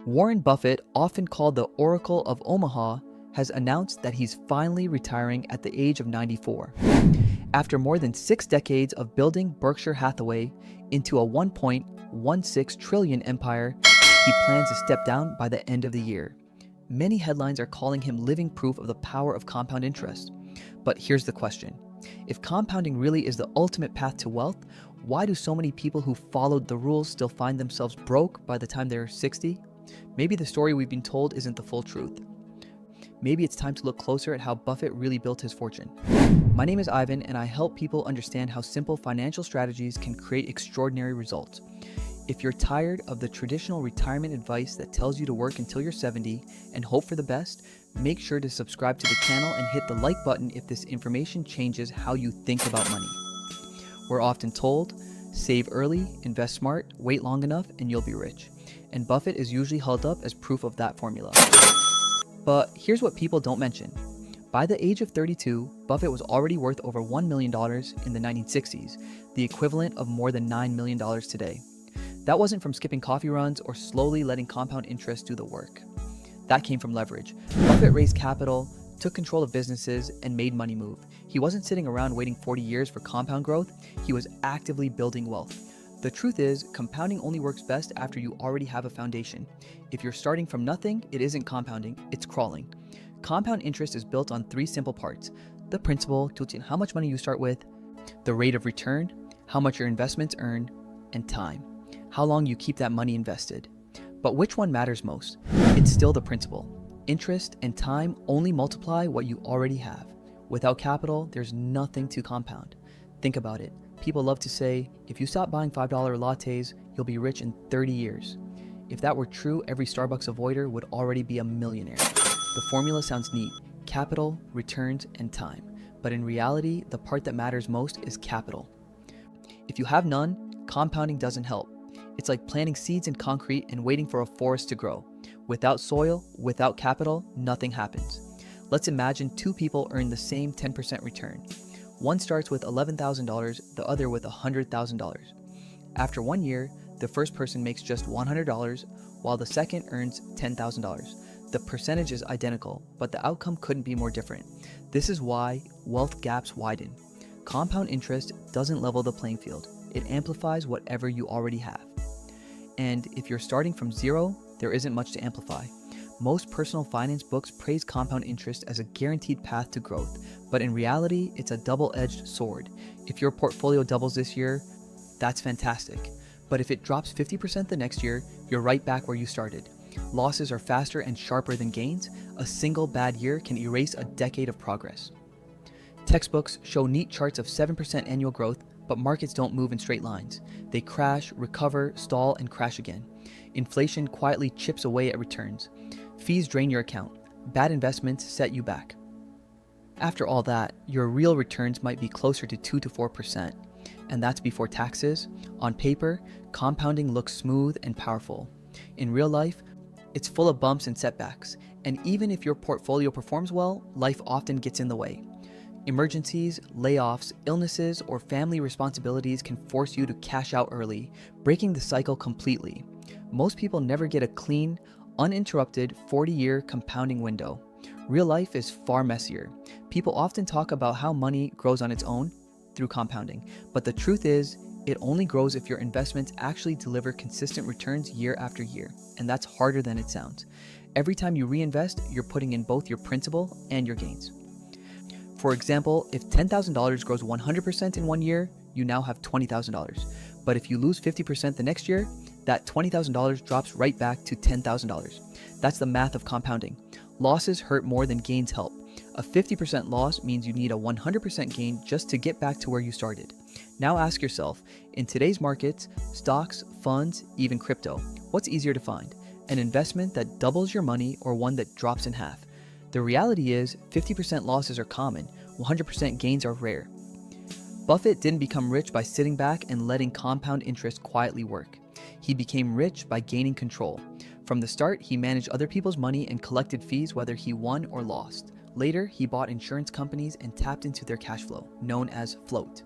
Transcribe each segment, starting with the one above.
Warren Buffett, often called the Oracle of Omaha, has announced that he's finally retiring at the age of 94. After more than 6 decades of building Berkshire Hathaway into a $1.16 trillion empire, he plans to step down by the end of the year. Many headlines are calling him living proof of the power of compound interest. But here's the question. If compounding really is the ultimate path to wealth, why do so many people who followed the rules still find themselves broke by the time they're 60? Maybe the story we've been told isn't the full truth. Maybe it's time to look closer at how Buffett really built his fortune. My name is Ivan, and I help people understand how simple financial strategies can create extraordinary results. If you're tired of the traditional retirement advice that tells you to work until you're 70 and hope for the best, make sure to subscribe to the channel and hit the like button if this information changes how you think about money. We're often told, save early, invest smart, wait long enough, and you'll be rich. And Buffett is usually held up as proof of that formula. But here's what people don't mention. By the age of 32, Buffett was already worth over $1 million in the 1960s, the equivalent of more than $9 million today. That wasn't from skipping coffee runs or slowly letting compound interest do the work. That came from leverage. Buffett raised capital, took control of businesses, and made money move. He wasn't sitting around waiting 40 years for compound growth, he was actively building wealth. The truth is, compounding only works best after you already have a foundation. If you're starting from nothing, it isn't compounding, it's crawling. Compound interest is built on 3 simple parts: the principal, how much money you start with, the rate of return, how much your investments earn, and time, how long you keep that money invested. But which one matters most? It's still the principal. Interest and time only multiply what you already have. Without capital, there's nothing to compound. Think about it. People love to say, if you stop buying $5 lattes, you'll be rich in 30 years. If that were true, every Starbucks avoider would already be a millionaire. The formula sounds neat: capital, returns, and time. But in reality, the part that matters most is capital. If you have none, compounding doesn't help. It's like planting seeds in concrete and waiting for a forest to grow. Without soil, without capital, nothing happens. Let's imagine 2 people earn the same 10% return. One starts with $11,000, the other with $100,000. After 1 year, the first person makes just $100, while the second earns $10,000. The percentage is identical, but the outcome couldn't be more different. This is why wealth gaps widen. Compound interest doesn't level the playing field. It amplifies whatever you already have. And if you're starting from zero, there isn't much to amplify. Most personal finance books praise compound interest as a guaranteed path to growth, but in reality, it's a double-edged sword. If your portfolio doubles this year, that's fantastic. But if it drops 50% the next year, you're right back where you started. Losses are faster and sharper than gains. A single bad year can erase a decade of progress. Textbooks show neat charts of 7% annual growth, but markets don't move in straight lines. They crash, recover, stall, and crash again. Inflation quietly chips away at returns. Fees drain your account. Bad investments set you back. After all that, your real returns might be closer to 2 to 4%, and that's before taxes. On paper, compounding looks smooth and powerful. In real life, it's full of bumps and setbacks, and even if your portfolio performs well, life often gets in the way. Emergencies, layoffs, illnesses, or family responsibilities can force you to cash out early, breaking the cycle completely. Most people never get a clean, uninterrupted 40-year compounding window. Real life is far messier. People often talk about how money grows on its own through compounding, but the truth is, it only grows if your investments actually deliver consistent returns year after year, and that's harder than it sounds. Every time you reinvest, you're putting in both your principal and your gains. For example, if $10,000 grows 100% in 1 year, you now have $20,000. But if you lose 50% the next year, that $20,000 drops right back to $10,000. That's the math of compounding. Losses hurt more than gains help. A 50% loss means you need a 100% gain just to get back to where you started. Now ask yourself, in today's markets, stocks, funds, even crypto, what's easier to find? An investment that doubles your money or one that drops in half? The reality is, 50% losses are common, 100% gains are rare. Buffett didn't become rich by sitting back and letting compound interest quietly work. He became rich by gaining control. From the start, he managed other people's money and collected fees whether he won or lost. Later, he bought insurance companies and tapped into their cash flow, known as float.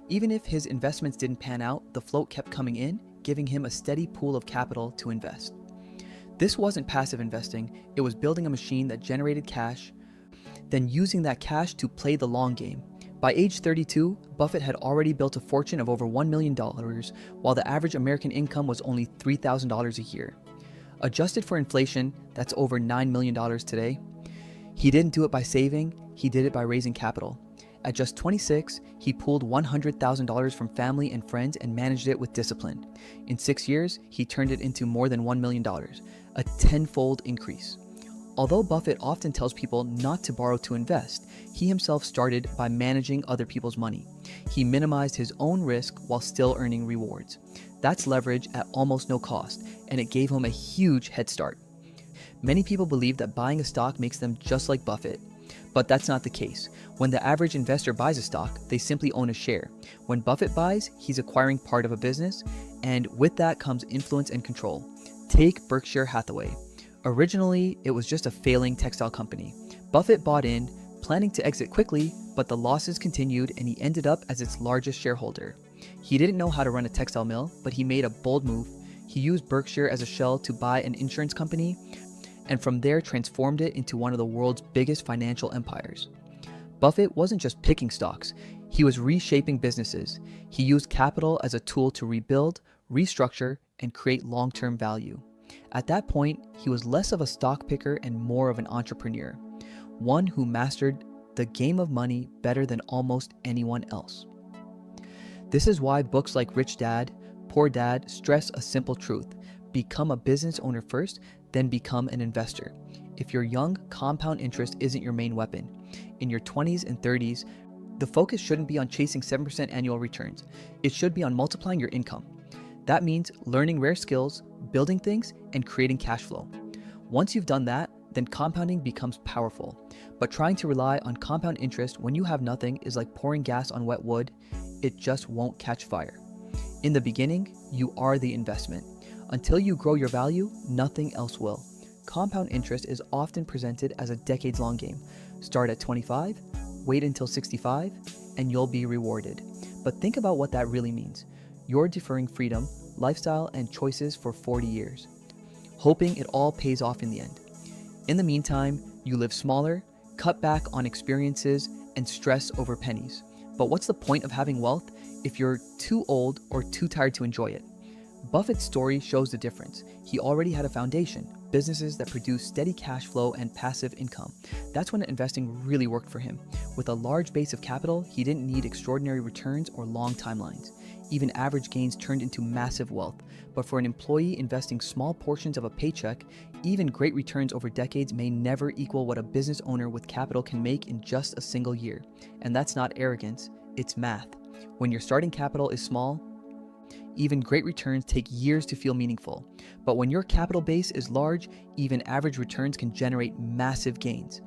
Even if his investments didn't pan out, the float kept coming in, giving him a steady pool of capital to invest. This wasn't passive investing, it was building a machine that generated cash, then using that cash to play the long game. By age 32, Buffett had already built a fortune of over $1 million, while the average American income was only $3,000 a year. Adjusted for inflation, that's over $9 million today. He didn't do it by saving, he did it by raising capital. At just 26, he pulled $100,000 from family and friends and managed it with discipline. In 6 years, he turned it into more than $1 million, a tenfold increase. Although Buffett often tells people not to borrow to invest, he himself started by managing other people's money. He minimized his own risk while still earning rewards. That's leverage at almost no cost, and it gave him a huge head start. Many people believe that buying a stock makes them just like Buffett, but that's not the case. When the average investor buys a stock, they simply own a share. When Buffett buys, he's acquiring part of a business, and with that comes influence and control. Take Berkshire Hathaway. Originally, it was just a failing textile company. Buffett bought in, planning to exit quickly, but the losses continued and he ended up as its largest shareholder. He didn't know how to run a textile mill, but he made a bold move. He used Berkshire as a shell to buy an insurance company, and from there transformed it into one of the world's biggest financial empires. Buffett wasn't just picking stocks, he was reshaping businesses. He used capital as a tool to rebuild, restructure, and create long-term value. At that point, he was less of a stock picker and more of an entrepreneur, one who mastered the game of money better than almost anyone else. This is why books like Rich Dad, Poor Dad stress a simple truth: become a business owner first, then become an investor. If you're young, compound interest isn't your main weapon. In your 20s and 30s, the focus shouldn't be on chasing 7% annual returns. It should be on multiplying your income. That means learning rare skills, building things, and creating cash flow. Once you've done that, then compounding becomes powerful. But trying to rely on compound interest when you have nothing is like pouring gas on wet wood. It just won't catch fire. In the beginning, you are the investment. Until you grow your value, nothing else will. Compound interest is often presented as a decades-long game. Start at 25, wait until 65, and you'll be rewarded. But think about what that really means. You're deferring freedom, lifestyle, and choices for 40 years, hoping it all pays off in the end. In the meantime, you live smaller, cut back on experiences, and stress over pennies. But what's the point of having wealth if you're too old or too tired to enjoy it? Buffett's story shows the difference. He already had a foundation, businesses that produce steady cash flow and passive income. That's when investing really worked for him. With a large base of capital, he didn't need extraordinary returns or long timelines. Even average gains turned into massive wealth. But for an employee investing small portions of a paycheck, even great returns over decades may never equal what a business owner with capital can make in just a single year. And that's not arrogance, it's math. When your starting capital is small, even great returns take years to feel meaningful. But when your capital base is large, even average returns can generate massive gains.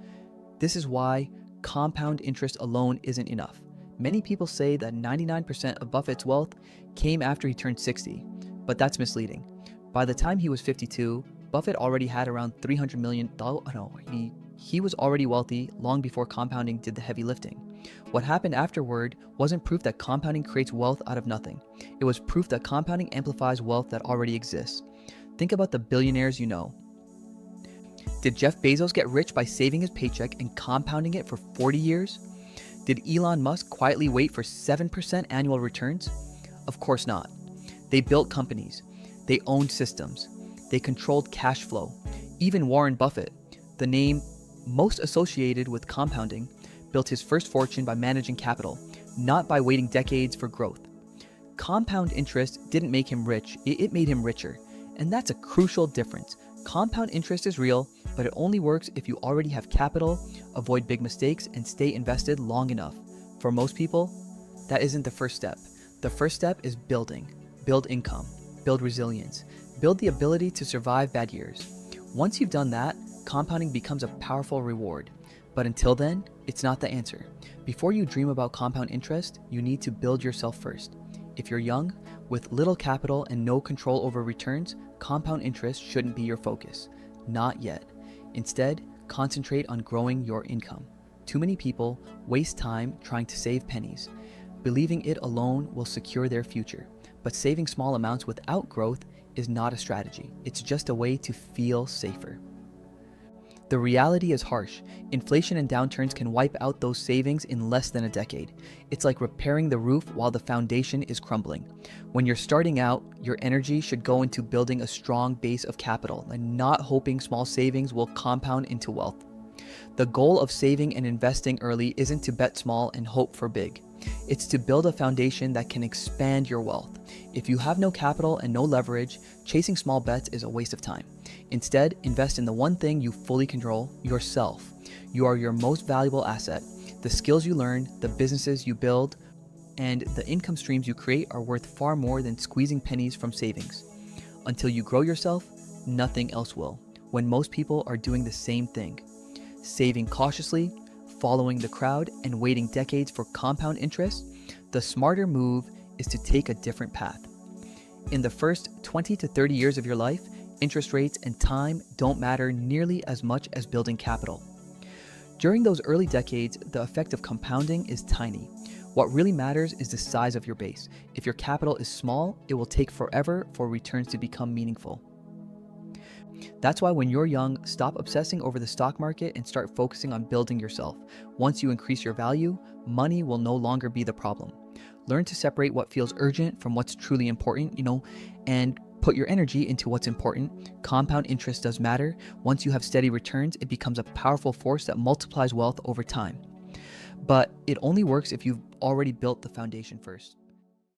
This is why compound interest alone isn't enough. Many people say that 99% of Buffett's wealth came after he turned 60, but that's misleading. By the time he was 52, Buffett already had around $300 million. He was already wealthy long before compounding did the heavy lifting. What happened afterward wasn't proof that compounding creates wealth out of nothing. It was proof that compounding amplifies wealth that already exists. Think about the billionaires you know. Did Jeff Bezos get rich by saving his paycheck and compounding it for 40 years? Did Elon Musk quietly wait for 7% annual returns? Of course not. They built companies. They owned systems. They controlled cash flow. Even Warren Buffett, the name most associated with compounding, built his first fortune by managing capital, not by waiting decades for growth. Compound interest didn't make him rich, it made him richer. And that's a crucial difference. Compound interest is real, but it only works if you already have capital, avoid big mistakes, and stay invested long enough. For most people, that isn't the first step. The first step is building. Build income, build resilience, build the ability to survive bad years. Once you've done that, compounding becomes a powerful reward. But until then, it's not the answer. Before you dream about compound interest, you need to build yourself first. If you're young, with little capital and no control over returns, compound interest shouldn't be your focus. Not yet. Instead, concentrate on growing your income. Too many people waste time trying to save pennies, believing it alone will secure their future. But saving small amounts without growth is not a strategy. It's just a way to feel safer. The reality is harsh. Inflation and downturns can wipe out those savings in less than a decade. It's like repairing the roof while the foundation is crumbling. When you're starting out, your energy should go into building a strong base of capital and not hoping small savings will compound into wealth. The goal of saving and investing early isn't to bet small and hope for big. It's to build a foundation that can expand your wealth. If you have no capital and no leverage, chasing small bets is a waste of time. Instead, invest in the one thing you fully control, yourself. You are your most valuable asset. The skills you learn, the businesses you build, and the income streams you create are worth far more than squeezing pennies from savings. Until you grow yourself, nothing else will, when most people are doing the same thing. Saving cautiously, following the crowd, and waiting decades for compound interest, the smarter move is to take a different path. In the first 20 to 30 years of your life, interest rates and time don't matter nearly as much as building capital. During those early decades, the effect of compounding is tiny. What really matters is the size of your base. If your capital is small, it will take forever for returns to become meaningful. That's why when you're young, stop obsessing over the stock market and start focusing on building yourself. Once you increase your value, money will no longer be the problem. Learn to separate what feels urgent from what's truly important, and put your energy into what's important. Compound interest does matter. Once you have steady returns, it becomes a powerful force that multiplies wealth over time. But it only works if you've already built the foundation first.